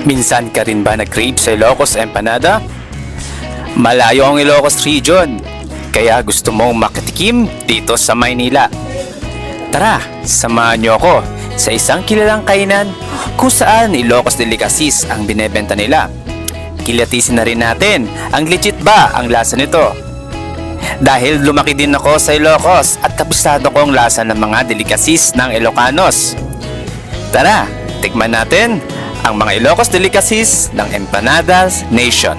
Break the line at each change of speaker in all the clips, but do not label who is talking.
Minsan ka rin ba nag-crave sa Ilocos Empanada? Malayo ang Ilocos region, kaya gusto mong makatikim dito sa Maynila. Tara, samahan niyo ako sa isang kilalang kainan kung saan Ilocos delicacies ang binebenta nila. Kilatisin na rin natin ang legit ba ang lasa nito. Dahil lumaki din ako sa Ilocos at kabisado ko ang lasa ng mga delicacies ng Ilocanos. Tara, tikman natin ang mga Ilocos delicacies ng Empanadas Nation.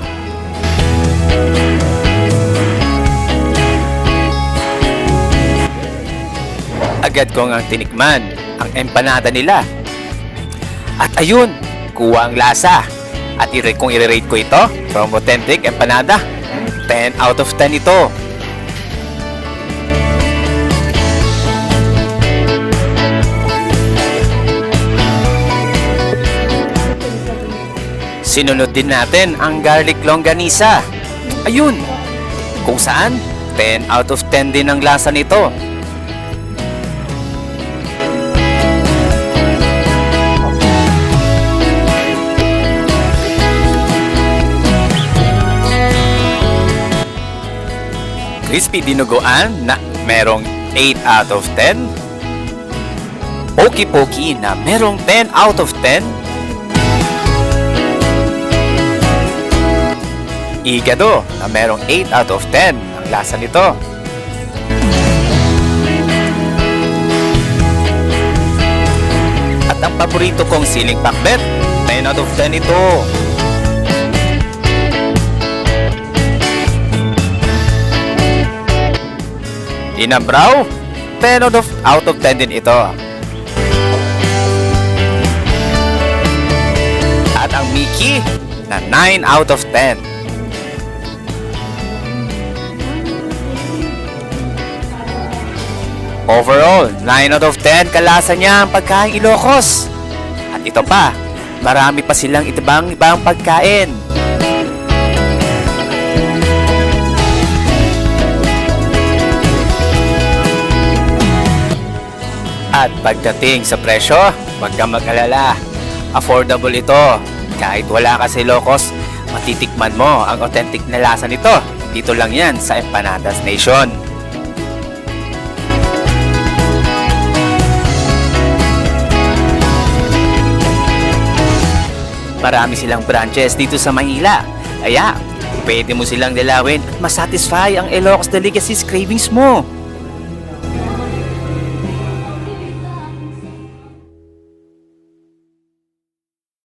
Agad ko ngang tinikman ang empanada nila. At ayun, kuha ang lasa. At kung i-rate ko ito from authentic empanada, 10 out of 10 ito. Sinunod din natin ang garlic longganisa. Ayun, kung saan 10 out of 10 din ang lasa nito. Crispy dinuguan na merong 8 out of 10. Poki-poki na merong 10 out of 10. Igado na merong 8 out of 10 ang lasa nito. At ang paborito kong siling pakbet, 10 out of 10 ito. Inabraw, 10 out of 10 din ito. At ang Mickey na 9 out of 10. Overall, 9 out of 10 kalasa niya ang pagkain Ilocos. At ito pa, marami pa silang ibang pagkain. At pagdating sa presyo, wag kang mag-alala. Affordable ito. Kahit wala ka sa Ilocos, matitikman mo ang authentic na lasa nito. Dito lang yan sa Empanadas Nation. Marami silang branches dito sa Maynila. Kaya, pwede mo silang dalawin at masatisfy ang Ilocos delicacies cravings mo.